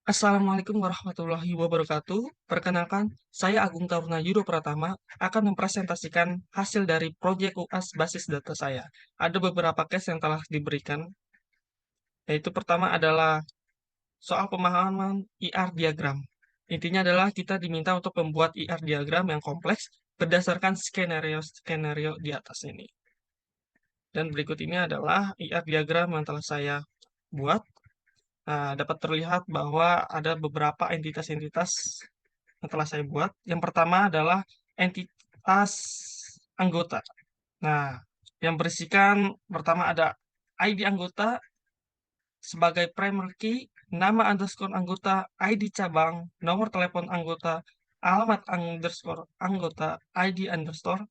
Assalamualaikum warahmatullahi wabarakatuh. Perkenalkan, saya Agung Taruna Yudo Pratama akan mempresentasikan hasil dari proyek UAS basis data saya. Ada beberapa case yang telah diberikan, yaitu pertama adalah soal pemahaman IR diagram. Intinya adalah kita diminta untuk membuat IR diagram yang kompleks berdasarkan skenario-skenario di atas ini. Dan berikut ini adalah IR diagram yang telah saya buat. Nah, dapat terlihat bahwa ada beberapa entitas-entitas yang telah saya buat. Yang pertama adalah entitas anggota. Nah, yang berisikan pertama ada ID anggota sebagai primary key, nama underscore anggota, ID cabang, nomor telepon anggota, alamat underscore anggota, ID underscore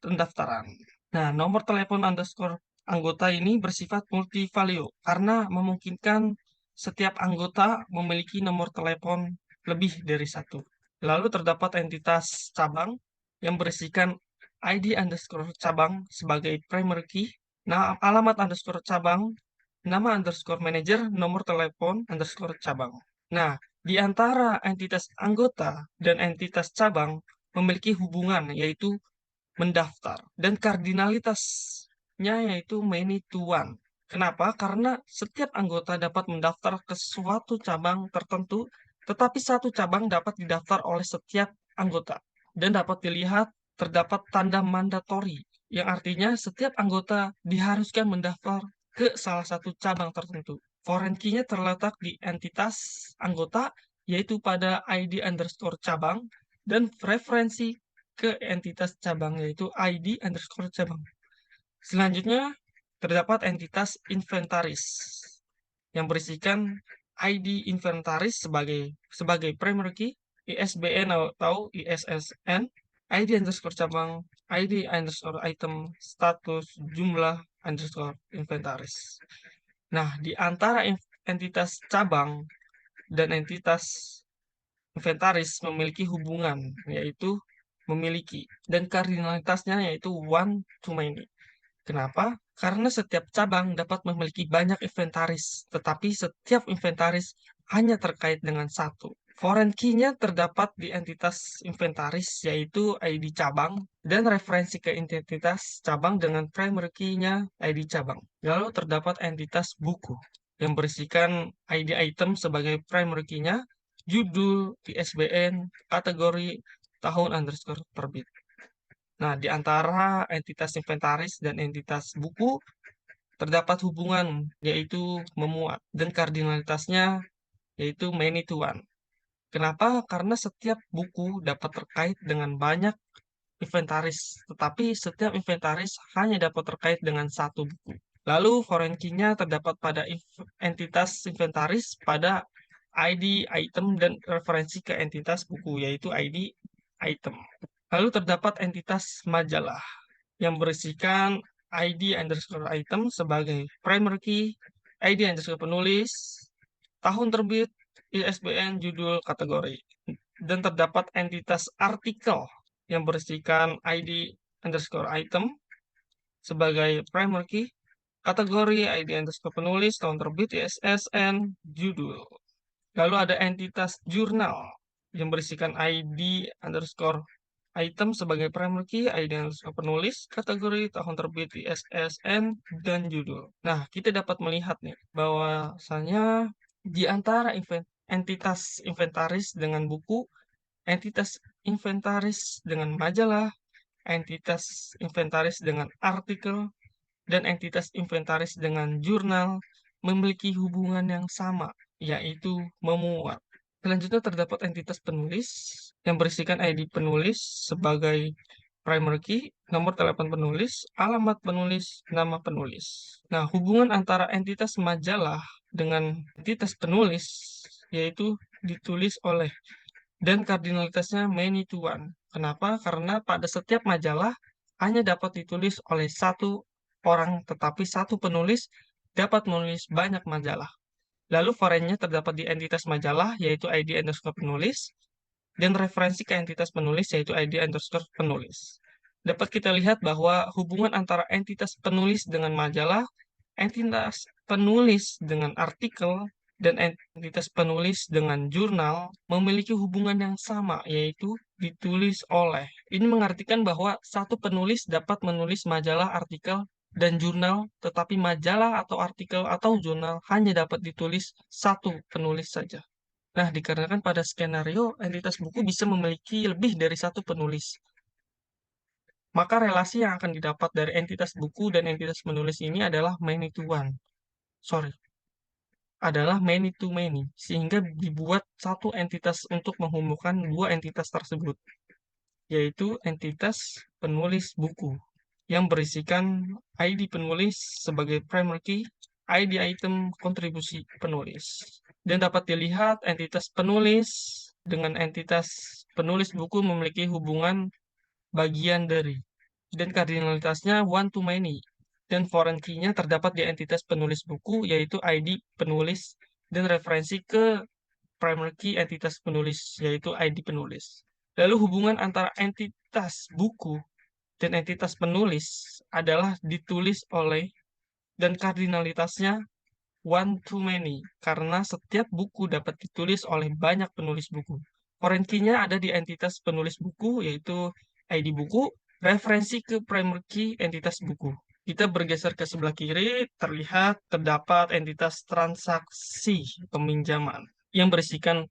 pendaftaran. Nah, nomor telepon underscore anggota ini bersifat multi-value karena memungkinkan setiap anggota memiliki nomor telepon lebih dari satu. Lalu terdapat entitas cabang yang berisikan ID underscore cabang sebagai primary key, nah, alamat underscore cabang, nama underscore manager, nomor telepon underscore cabang. Nah, di antara entitas anggota dan entitas cabang memiliki hubungan yaitu mendaftar dan kardinalitasnya yaitu many to one. Kenapa? Karena setiap anggota dapat mendaftar ke suatu cabang tertentu, tetapi satu cabang dapat didaftar oleh setiap anggota dan dapat dilihat terdapat tanda mandatori yang artinya setiap anggota diharuskan mendaftar ke salah satu cabang tertentu. Foreign key-nya terletak di entitas anggota yaitu pada ID underscore cabang dan referensi ke entitas cabang yaitu ID underscore cabang. Selanjutnya terdapat entitas inventaris yang berisikan ID inventaris sebagai primary key, ISBN atau ISSN, ID underscore cabang, ID underscore item, status, jumlah underscore inventaris. Nah, di antara entitas cabang dan entitas inventaris memiliki hubungan, yaitu memiliki, dan kardinalitasnya yaitu one to many. Kenapa? Karena setiap cabang dapat memiliki banyak inventaris, tetapi setiap inventaris hanya terkait dengan satu. Foreign key-nya terdapat di entitas inventaris, yaitu ID cabang, dan referensi ke identitas cabang dengan primary key-nya ID cabang. Lalu terdapat entitas buku, yang berisikan ID item sebagai primary key-nya, judul, ISBN, kategori, tahun underscore terbit. Nah, di antara entitas inventaris dan entitas buku terdapat hubungan, yaitu memuat, dan kardinalitasnya yaitu many to one. Kenapa? Karena setiap buku dapat terkait dengan banyak inventaris, tetapi setiap inventaris hanya dapat terkait dengan satu buku. Lalu foreign key-nya terdapat pada entitas inventaris pada ID item dan referensi ke entitas buku, yaitu ID item. Lalu terdapat entitas majalah yang berisikan ID underscore item sebagai primary key, ID underscore penulis, tahun terbit, ISBN, judul, kategori. Dan terdapat entitas artikel yang berisikan ID underscore item sebagai primary key, kategori, ID underscore penulis, tahun terbit, ISSN, judul. Lalu ada entitas jurnal yang berisikan ID underscore item sebagai primary key, ID underscore penulis, kategori, tahun terbit, ISSN, dan judul. Nah, kita dapat melihat nih bahwasanya di antara entitas inventaris dengan buku, entitas inventaris dengan majalah, entitas inventaris dengan artikel, dan entitas inventaris dengan jurnal memiliki hubungan yang sama, yaitu memuat. Selanjutnya terdapat entitas penulis yang berisikan ID penulis sebagai primary key, nomor telepon penulis, alamat penulis, nama penulis. Nah, hubungan antara entitas majalah dengan entitas penulis yaitu ditulis oleh dan kardinalitasnya many to one. Kenapa? Karena pada setiap majalah hanya dapat ditulis oleh satu orang, tetapi satu penulis dapat menulis banyak majalah. Lalu foreign-nya terdapat di entitas majalah, yaitu ID underscore penulis, dan referensi ke entitas penulis, yaitu ID underscore penulis. Dapat kita lihat bahwa hubungan antara entitas penulis dengan majalah, entitas penulis dengan artikel, dan entitas penulis dengan jurnal memiliki hubungan yang sama, yaitu ditulis oleh. Ini mengartikan bahwa satu penulis dapat menulis majalah, artikel, dan jurnal, tetapi majalah atau artikel atau jurnal hanya dapat ditulis satu penulis saja. Nah, dikarenakan pada skenario, entitas buku bisa memiliki lebih dari satu penulis. Maka relasi yang akan didapat dari entitas buku dan entitas penulis ini adalah many to one. Sorry, adalah many to many, sehingga dibuat satu entitas untuk menghubungkan dua entitas tersebut, yaitu entitas penulis buku, yang berisikan ID penulis sebagai primary key, ID item kontribusi penulis. Dan dapat dilihat entitas penulis dengan entitas penulis buku memiliki hubungan bagian dari, dan kardinalitasnya one to many, dan foreign key-nya terdapat di entitas penulis buku, yaitu ID penulis, dan referensi ke primary key entitas penulis, yaitu ID penulis. Lalu hubungan antara entitas buku dan entitas penulis adalah ditulis oleh, dan kardinalitasnya one to many, karena setiap buku dapat ditulis oleh banyak penulis buku. Foreign key-nya ada di entitas penulis buku, yaitu ID buku, referensi ke primary key entitas buku. Kita bergeser ke sebelah kiri, terlihat terdapat entitas transaksi peminjaman yang berisikan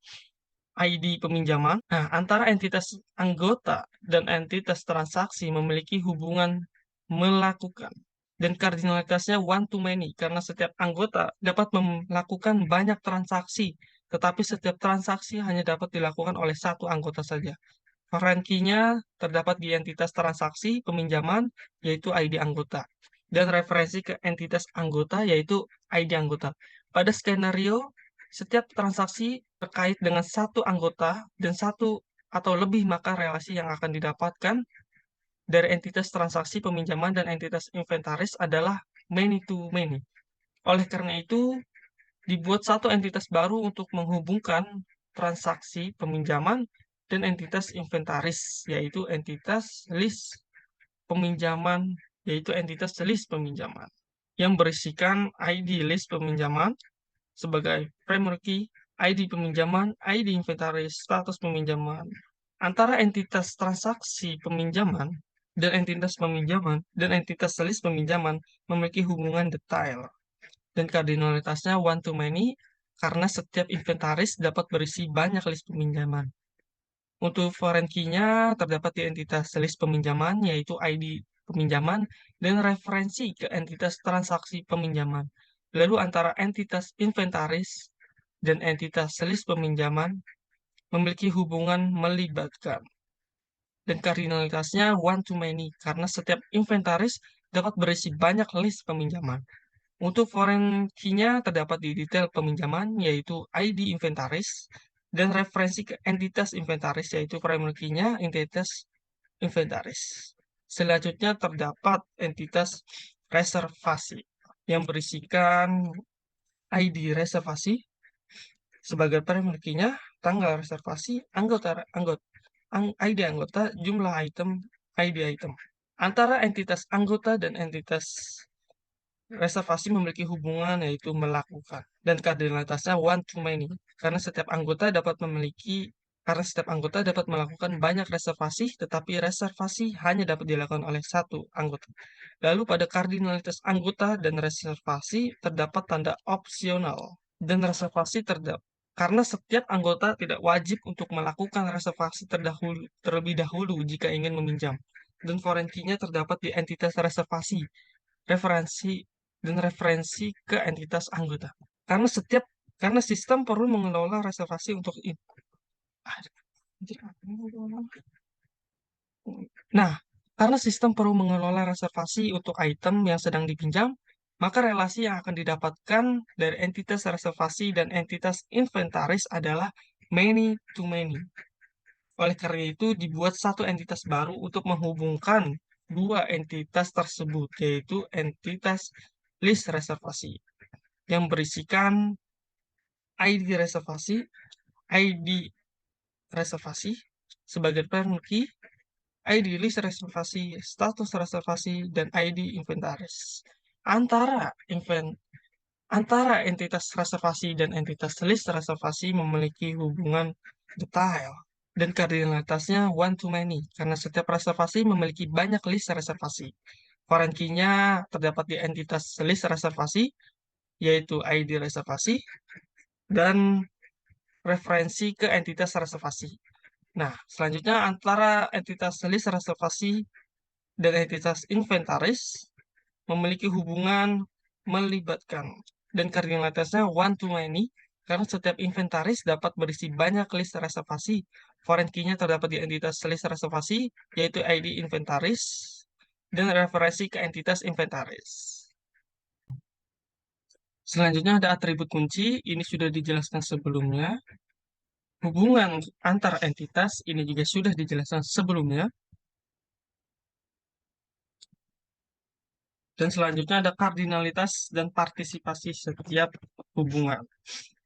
ID peminjaman. Nah, antara entitas anggota dan entitas transaksi memiliki hubungan melakukan, dan kardinalitasnya one to many, karena setiap anggota dapat melakukan banyak transaksi, tetapi setiap transaksi hanya dapat dilakukan oleh satu anggota saja. Foreign key-nya terdapat di entitas transaksi peminjaman, yaitu ID anggota, dan referensi ke entitas anggota, yaitu ID anggota. Pada skenario, setiap transaksi terkait dengan satu anggota dan satu atau lebih, maka relasi yang akan didapatkan dari entitas transaksi peminjaman dan entitas inventaris adalah many to many. Oleh karena itu, dibuat satu entitas baru untuk menghubungkan transaksi peminjaman dan entitas inventaris, yaitu entitas list peminjaman, yang berisikan ID list peminjaman sebagai primary key, ID peminjaman, ID inventaris, status peminjaman. Antara entitas transaksi peminjaman dan entitas list peminjaman memiliki hubungan detail, dan kardinalitasnya one to many, karena setiap inventaris dapat berisi banyak list peminjaman. Untuk foreign key-nya terdapat di entitas list peminjaman, yaitu ID peminjaman, dan referensi ke entitas transaksi peminjaman. Lalu antara entitas inventaris dan entitas list peminjaman memiliki hubungan melibatkan, dan kardinalitasnya one to many, karena setiap inventaris dapat berisi banyak list peminjaman. Untuk foreign key-nya terdapat di detail peminjaman, yaitu ID inventaris, dan referensi ke entitas inventaris, yaitu primary key-nya entitas inventaris. Selanjutnya terdapat entitas reservasi, yang berisikan ID reservasi sebagai primary key-nya, tanggal reservasi, ID anggota, jumlah item, ID item. Antara entitas anggota dan entitas reservasi memiliki hubungan, yaitu melakukan, dan kardinalitasnya one to many, karena setiap anggota dapat melakukan banyak reservasi, tetapi reservasi hanya dapat dilakukan oleh satu anggota. Lalu pada kardinalitas anggota dan reservasi terdapat tanda opsional, dan reservasi terdapat karena setiap anggota tidak wajib untuk melakukan reservasi terlebih dahulu jika ingin meminjam. Dan foreign key-nya terdapat di entitas reservasi, referensi dan referensi ke entitas anggota. Karena sistem perlu mengelola reservasi untuk itu. Nah, karena sistem perlu mengelola reservasi untuk item yang sedang dipinjam, maka relasi yang akan didapatkan dari entitas reservasi dan entitas inventaris adalah many to many. Oleh karena itu, dibuat satu entitas baru untuk menghubungkan dua entitas tersebut, yaitu entitas list reservasi, yang berisikan ID reservasi, ID reservasi sebagai primary key, ID list reservasi, status reservasi, dan ID inventaris. Antara Antara entitas reservasi dan entitas list reservasi memiliki hubungan detail dan kardinalitasnya one to many karena setiap reservasi memiliki banyak list reservasi. Foreign key-nya terdapat di entitas list reservasi, yaitu ID reservasi, dan referensi ke entitas reservasi. Nah, selanjutnya antara entitas list reservasi dan entitas inventaris memiliki hubungan melibatkan dan kardinalitasnya one to many karena setiap inventaris dapat berisi banyak list reservasi. Foreign key-nya terdapat di entitas list reservasi, yaitu ID inventaris dan referensi ke entitas inventaris. Selanjutnya ada atribut kunci, ini sudah dijelaskan sebelumnya. Hubungan antar entitas, ini juga sudah dijelaskan sebelumnya. Dan selanjutnya ada kardinalitas dan partisipasi setiap hubungan.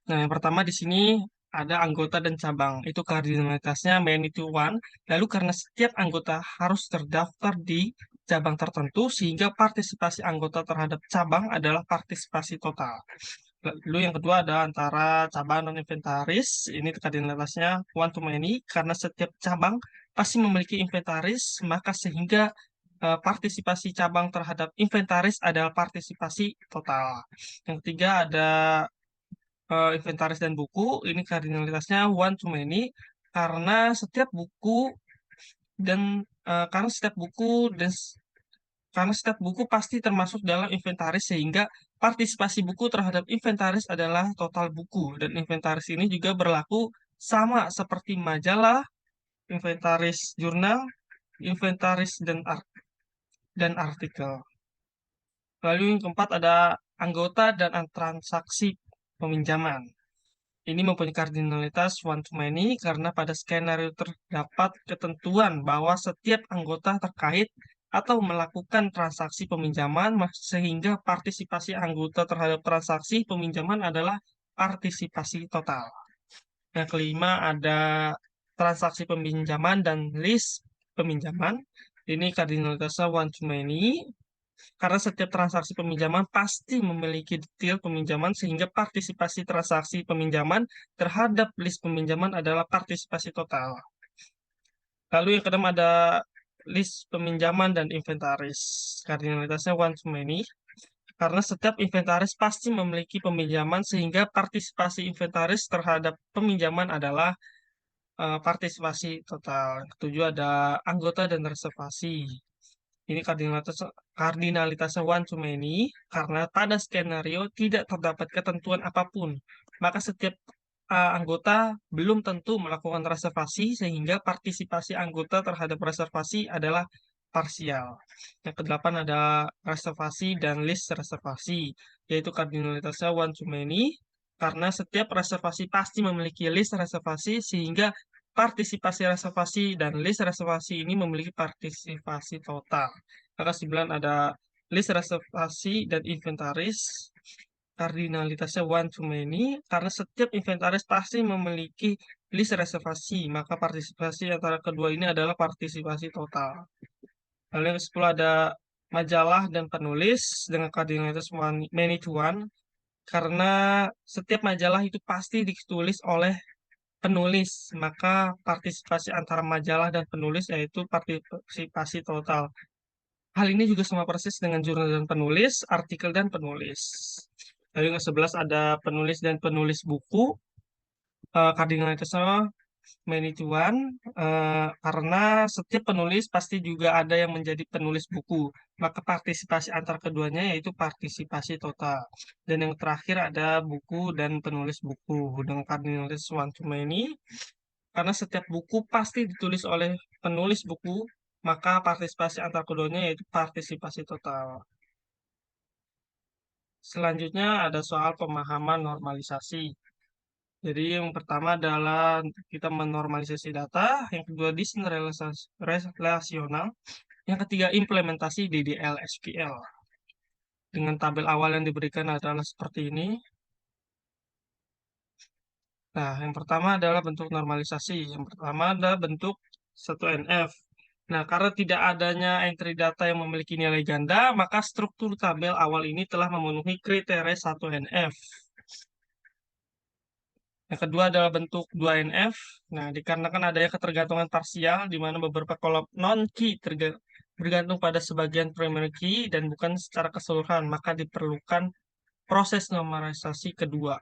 Nah, yang pertama di sini ada anggota dan cabang. Itu kardinalitasnya many to one. Lalu karena setiap anggota harus terdaftar di cabang tertentu, sehingga partisipasi anggota terhadap cabang adalah partisipasi total. Lalu yang kedua ada antara cabang dan inventaris. Ini kardinalitasnya one to many. Karena setiap cabang pasti memiliki inventaris, maka sehingga partisipasi cabang terhadap inventaris adalah partisipasi total. Yang ketiga ada inventaris dan buku, ini kardinalitasnya one to many karena setiap buku dan karena setiap buku dan karena setiap buku pasti termasuk dalam inventaris sehingga partisipasi buku terhadap inventaris adalah total buku dan inventaris ini juga berlaku sama seperti majalah, inventaris jurnal, inventaris dan artikel. Lalu yang keempat ada anggota dan transaksi peminjaman. Ini mempunyai kardinalitas one to many karena pada skenario terdapat ketentuan bahwa setiap anggota terkait atau melakukan transaksi peminjaman sehingga partisipasi anggota terhadap transaksi peminjaman adalah partisipasi total. Yang kelima ada transaksi peminjaman dan list peminjaman. Ini kardinalitasnya one to many karena setiap transaksi peminjaman pasti memiliki detail peminjaman sehingga partisipasi transaksi peminjaman terhadap list peminjaman adalah partisipasi total. Lalu yang kedua ada list peminjaman dan inventaris. Kardinalitasnya one to many. Karena setiap inventaris pasti memiliki peminjaman sehingga partisipasi inventaris terhadap peminjaman adalah partisipasi total. Yang ketujuh ada anggota dan reservasi. Ini kardinalitasnya one to many karena pada skenario tidak terdapat ketentuan apapun. Maka setiap anggota belum tentu melakukan reservasi sehingga partisipasi anggota terhadap reservasi adalah parsial. Yang kedelapan ada reservasi dan list reservasi, yaitu kardinalitasnya one to many karena setiap reservasi pasti memiliki list reservasi sehingga partisipasi reservasi dan list reservasi ini memiliki partisipasi total. Maka 9 ada list reservasi dan inventaris. Kardinalitasnya one to many karena setiap inventaris pasti memiliki list reservasi, maka partisipasi antara kedua ini adalah partisipasi total. Lalu yang ke-10 ada majalah dan penulis dengan kardinalitas many to one karena setiap majalah itu pasti ditulis oleh penulis, maka partisipasi antara majalah dan penulis yaitu partisipasi total. Hal ini juga sama persis dengan jurnal dan penulis, artikel dan penulis. Lalu yang ke-11 ada penulis dan penulis buku. Kardinalitasnya many to one, karena setiap penulis pasti juga ada yang menjadi penulis buku. Maka partisipasi antar keduanya yaitu partisipasi total. Dan yang terakhir ada buku dan penulis buku dengan kardinalitas one to many. Karena setiap buku pasti ditulis oleh penulis buku, maka partisipasi antar keduanya yaitu partisipasi total. Selanjutnya ada soal pemahaman normalisasi. Jadi yang pertama adalah kita menormalisasi data, yang kedua desain relasional, yang ketiga implementasi DDL SQL. Dengan tabel awal yang diberikan adalah seperti ini. Nah, yang pertama adalah bentuk normalisasi. Yang pertama adalah bentuk 1NF. Nah, karena tidak adanya entry data yang memiliki nilai ganda, maka struktur tabel awal ini telah memenuhi kriteria 1NF. Yang kedua adalah bentuk 2NF. Nah, dikarenakan adanya ketergantungan parsial di mana beberapa kolom non-key bergantung pada sebagian primary key dan bukan secara keseluruhan, maka diperlukan proses normalisasi kedua.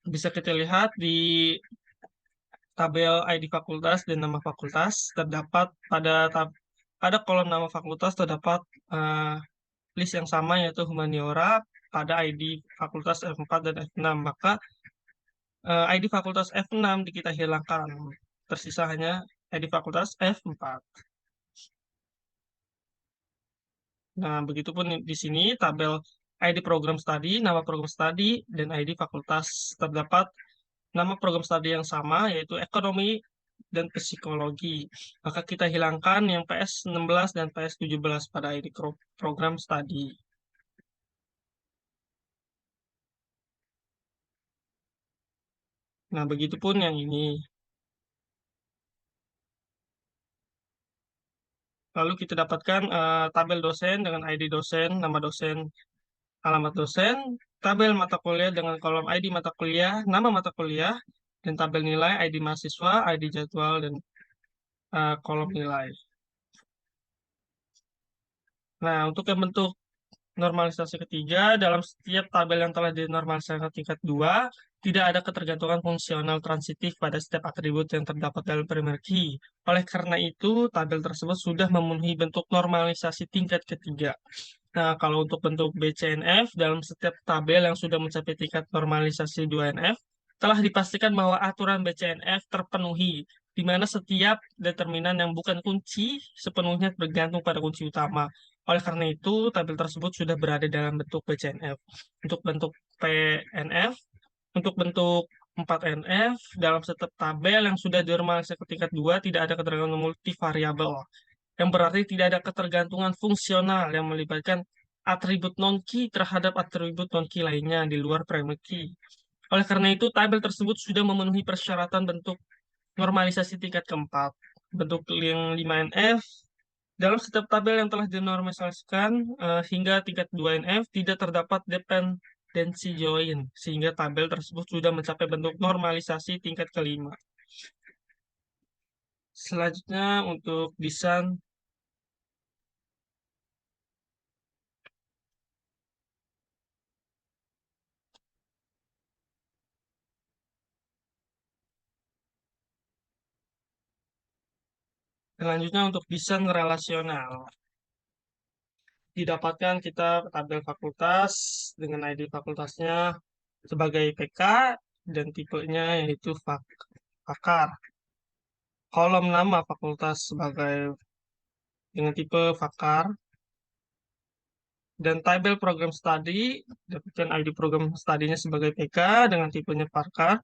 Bisa kita lihat di tabel ID fakultas dan nama fakultas terdapat pada kolom nama fakultas terdapat eh, list yang sama yaitu humaniora pada ID fakultas F4 dan F6. Maka ID fakultas F6 kita hilangkan. Tersisa hanya ID fakultas F4. Nah, begitupun di sini tabel ID program studi, nama program studi, dan ID fakultas terdapat nama program studi yang sama yaitu ekonomi dan psikologi. Maka kita hilangkan yang PS16 dan PS17 pada ID program studi. Nah, begitupun yang ini. Lalu kita dapatkan tabel dosen dengan ID dosen, nama dosen, alamat dosen, tabel mata kuliah dengan kolom ID mata kuliah, nama mata kuliah, dan tabel nilai ID mahasiswa, ID jadwal, dan kolom nilai. Nah, untuk yang bentuk normalisasi ketiga, dalam setiap tabel yang telah dinormalisasi tingkat 2, tidak ada ketergantungan fungsional transitif pada setiap atribut yang terdapat dalam primer key. Oleh karena itu, tabel tersebut sudah memenuhi bentuk normalisasi tingkat ketiga. Nah, kalau untuk bentuk BCNF, dalam setiap tabel yang sudah mencapai tingkat normalisasi 2NF, telah dipastikan bahwa aturan BCNF terpenuhi, di mana setiap determinan yang bukan kunci sepenuhnya bergantung pada kunci utama. Oleh karena itu, tabel tersebut sudah berada dalam bentuk BCNF. Untuk bentuk PNF, untuk bentuk 4NF, dalam setiap tabel yang sudah dinormalisasi ke tingkat 2, tidak ada keterangan multivariabel yang berarti tidak ada ketergantungan fungsional yang melibatkan atribut non-key terhadap atribut non-key lainnya di luar primary key. Oleh karena itu, tabel tersebut sudah memenuhi persyaratan bentuk normalisasi tingkat keempat. Bentuk yang 5NF, dalam setiap tabel yang telah dinormalisasikan hingga tingkat 2NF tidak terdapat dependensi join, sehingga tabel tersebut sudah mencapai bentuk normalisasi tingkat kelima. Selanjutnya untuk desain. Selanjutnya untuk desain relasional. Didapatkan kita tabel fakultas dengan ID fakultasnya sebagai PK dan tipenya yaitu Fakar. Kolom nama fakultas sebagai dengan tipe Fakar dan tabel program studi dapatkan ID program studinya sebagai PK dengan tipenya Fakar.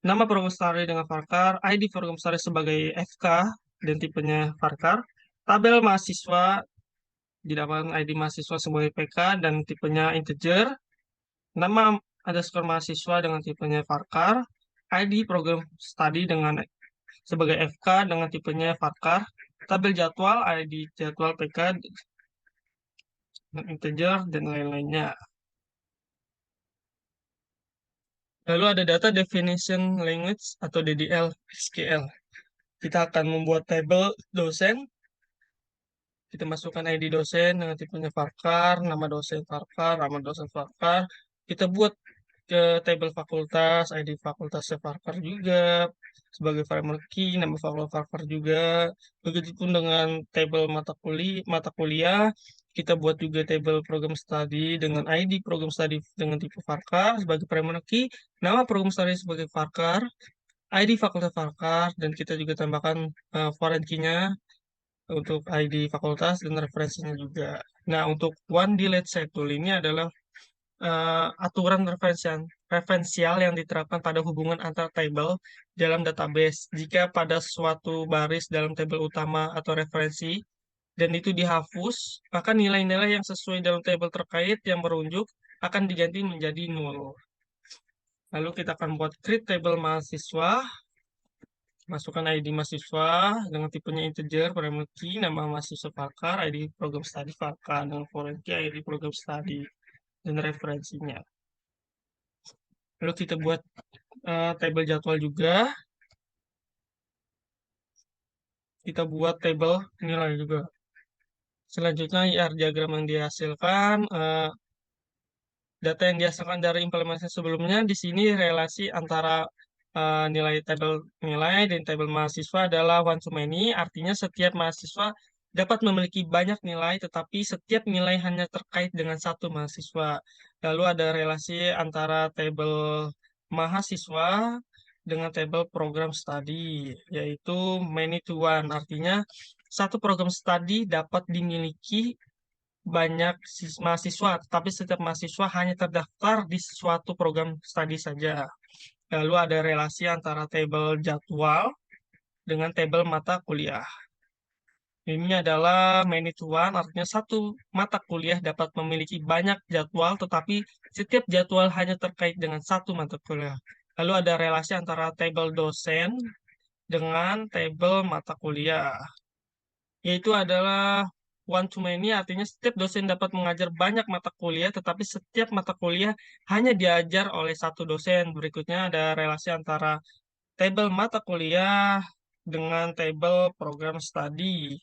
Nama program studi dengan Fakar, ID program studi sebagai FK dan tipenya Fakar. Tabel mahasiswa didapatkan ID mahasiswa sebagai PK dan tipenya integer, nama underscore mahasiswa dengan tipenya varchar, ID program studi dengan sebagai FK dengan tipenya varchar, tabel jadwal ID jadwal PK dengan integer dan lain-lainnya. Lalu ada data definition language atau DDL SQL. Kita akan membuat tabel dosen. Kita masukkan ID dosen dengan tipenya varchar, nama dosen varchar. Kita buat ke tabel fakultas, ID fakultasnya varchar juga, sebagai primary key, nama fakultas varchar juga. Begitupun dengan tabel mata kuliah, kita buat juga tabel program studi dengan ID program studi dengan tipe varchar sebagai primary key, nama program studi sebagai varchar, ID fakultas varchar, dan kita juga tambahkan foreign key-nya untuk ID fakultas dan referensinya juga. Nah, untuk one delete schedule ini adalah aturan referensial yang diterapkan pada hubungan antar tabel dalam database. Jika pada suatu baris dalam tabel utama atau referensi dan itu dihapus, maka nilai-nilai yang sesuai dalam tabel terkait yang merunjuk akan diganti menjadi nol. Lalu kita akan buat create table mahasiswa. Masukkan ID mahasiswa dengan tipenya integer, parameter key, nama mahasiswa Pakar, ID program studi Pakar, dengan foreign key, ID program studi, dan referensinya. Lalu kita buat tabel jadwal juga. Kita buat tabel nilai juga. Selanjutnya IR diagram yang dihasilkan, data yang dihasilkan dari implementasi sebelumnya. Di sini relasi antara nilai tabel nilai dan tabel mahasiswa adalah one to many, artinya setiap mahasiswa dapat memiliki banyak nilai, tetapi setiap nilai hanya terkait dengan satu mahasiswa. Lalu ada relasi antara tabel mahasiswa dengan tabel program studi, yaitu many to one, artinya satu program studi dapat dimiliki banyak mahasiswa, tapi setiap mahasiswa hanya terdaftar di suatu program studi saja. Lalu ada relasi antara tabel jadwal dengan tabel mata kuliah. Ini adalah many to one, artinya satu mata kuliah dapat memiliki banyak jadwal, tetapi setiap jadwal hanya terkait dengan satu mata kuliah. Lalu ada relasi antara tabel dosen dengan tabel mata kuliah, yaitu adalah one to many, artinya setiap dosen dapat mengajar banyak mata kuliah, tetapi setiap mata kuliah hanya diajar oleh satu dosen. Berikutnya ada relasi antara tabel mata kuliah dengan tabel program studi.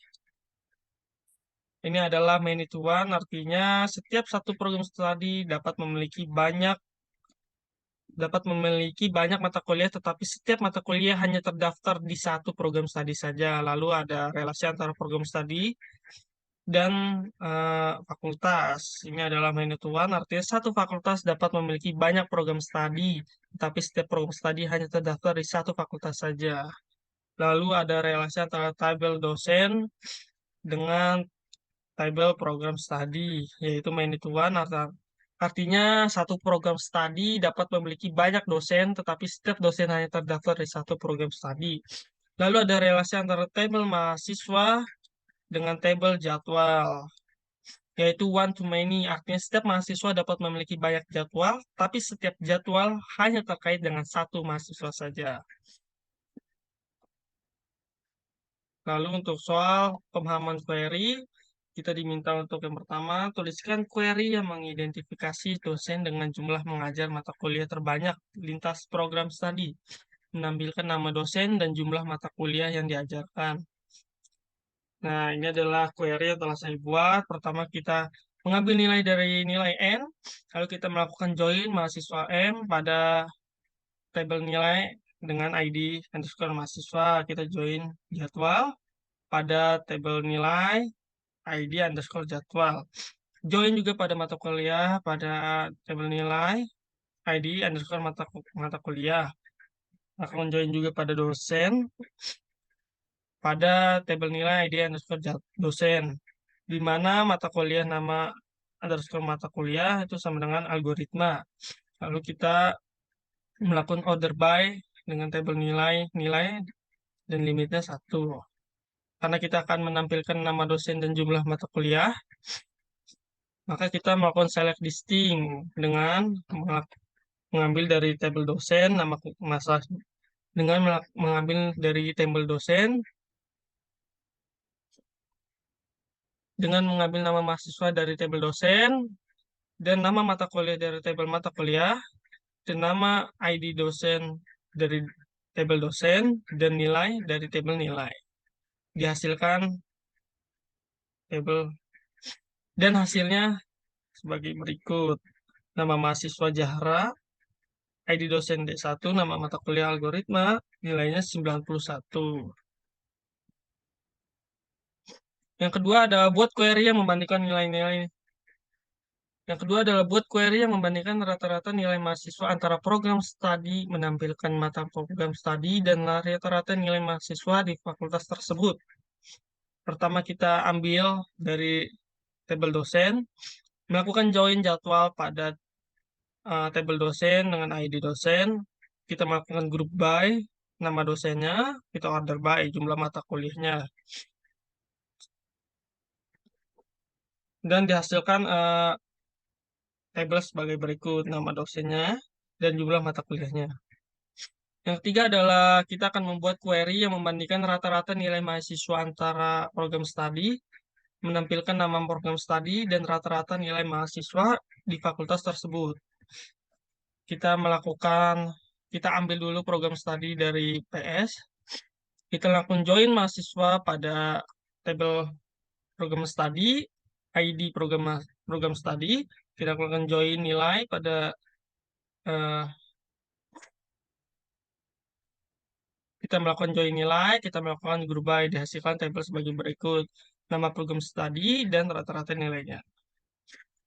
Ini adalah many to one, artinya setiap satu program studi dapat memiliki banyak mata kuliah, tetapi setiap mata kuliah hanya terdaftar di satu program studi saja. Lalu ada relasi antara program studi dan fakultas. Ini adalah many to one, artinya satu fakultas dapat memiliki banyak program studi, tetapi setiap program studi hanya terdaftar di satu fakultas saja. Lalu ada relasi antara tabel dosen dengan tabel program studi, yaitu many to one, artinya satu program studi dapat memiliki banyak dosen, tetapi setiap dosen hanya terdaftar di satu program studi. Lalu ada relasi antara tabel mahasiswa dengan tabel jadwal, yaitu one to many, artinya setiap mahasiswa dapat memiliki banyak jadwal, tapi setiap jadwal hanya terkait dengan satu mahasiswa saja. Lalu untuk soal pemahaman query, kita diminta untuk yang pertama, tuliskan query yang mengidentifikasi dosen dengan jumlah mengajar mata kuliah terbanyak lintas program studi, menampilkan nama dosen dan jumlah mata kuliah yang diajarkan. Nah, ini adalah query yang telah saya buat. Pertama, kita mengambil nilai dari nilai N, lalu kita melakukan join mahasiswa M pada tabel nilai dengan ID underscore mahasiswa. Kita join jadwal pada tabel nilai ID underscore jadwal. Join juga pada mata kuliah pada tabel nilai ID underscore mata kuliah. Akan join juga pada dosen pada tabel nilai ID underscore dosen, di mana mata kuliah nama underscore mata kuliah itu sama dengan algoritma. Lalu kita melakukan order by dengan tabel nilai dan limitnya 1. Karena kita akan menampilkan nama dosen dan jumlah mata kuliah, maka kita melakukan select distinct dengan mengambil dari tabel dosen nama masa dengan mengambil dari tabel dosen dengan mengambil nama mahasiswa dari tabel dosen dan nama mata kuliah dari tabel mata kuliah dan nama ID dosen dari tabel dosen dan nilai dari tabel nilai. Dihasilkan tabel dan hasilnya sebagai berikut. Nama mahasiswa Jahra, ID dosen D1, nama mata kuliah algoritma, nilainya 91. Yang kedua adalah buat query yang membandingkan nilai-nilai. Yang kedua adalah buat query yang membandingkan rata-rata nilai mahasiswa antara program studi, menampilkan mata program studi dan rata-rata nilai mahasiswa di fakultas tersebut. Pertama kita ambil dari tabel dosen, melakukan join jadwal pada tabel dosen dengan ID dosen, kita melakukan group by, nama dosennya, kita order by jumlah mata kuliahnya. Dan dihasilkan tabel sebagai berikut, nama dosennya dan jumlah mata kuliahnya. Yang ketiga adalah kita akan membuat query yang membandingkan rata-rata nilai mahasiswa antara program studi, menampilkan nama program studi dan rata-rata nilai mahasiswa di fakultas tersebut. Kita melakukan, kita ambil dulu program studi dari PS, kita lakukan join mahasiswa pada tabel program studi, ID program studi, kita lakukan join nilai pada eh, kita melakukan join nilai, kita melakukan group by, dihasilkan tabel sebagai berikut. Nama program studi dan rata-rata nilainya.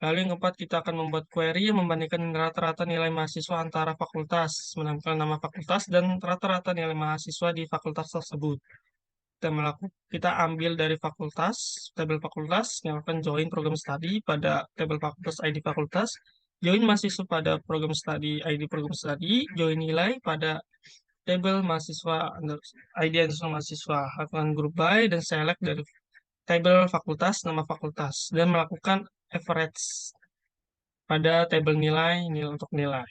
Lalu yang keempat, kita akan membuat query yang membandingkan rata-rata nilai mahasiswa antara fakultas, menampilkan nama fakultas dan rata-rata nilai mahasiswa di fakultas tersebut. Kita ambil dari fakultas, tabel fakultas, yang akan join program studi pada tabel fakultas ID fakultas, join mahasiswa pada program studi ID program studi, join nilai pada tabel mahasiswa ID underscore mahasiswa, lakukan group by dan select dari tabel fakultas nama fakultas dan melakukan average pada tabel nilai untuk nilai.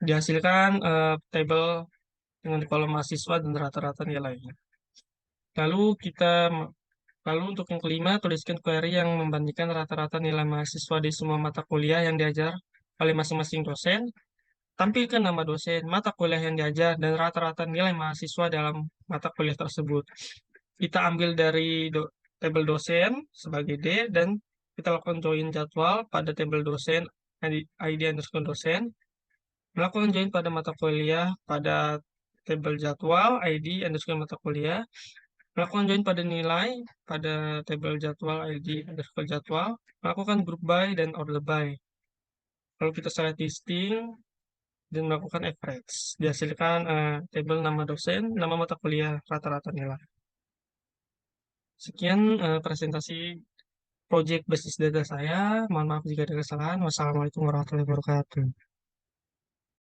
Dihasilkan tabel dengan kolom mahasiswa dan rata-rata nilainya. Lalu kita Lalu untuk yang kelima, tuliskan query yang membandingkan rata-rata nilai mahasiswa di semua mata kuliah yang diajar oleh masing-masing dosen. Tampilkan nama dosen, mata kuliah yang diajar, dan rata-rata nilai mahasiswa dalam mata kuliah tersebut. Kita ambil dari tabel dosen sebagai D, dan kita lakukan join jadwal pada tabel dosen, ID underscore dosen. Melakukan join pada mata kuliah pada tabel jadwal, ID underscore mata kuliah. Melakukan join pada nilai pada tabel jadwal ID underscore jadwal. Melakukan group by dan order by. Lalu kita select listing dan melakukan average. Dihasilkan tabel nama dosen, nama mata kuliah, rata-rata nilai. Sekian presentasi project basis data saya. Mohon maaf jika ada kesalahan. Wassalamualaikum warahmatullahi wabarakatuh.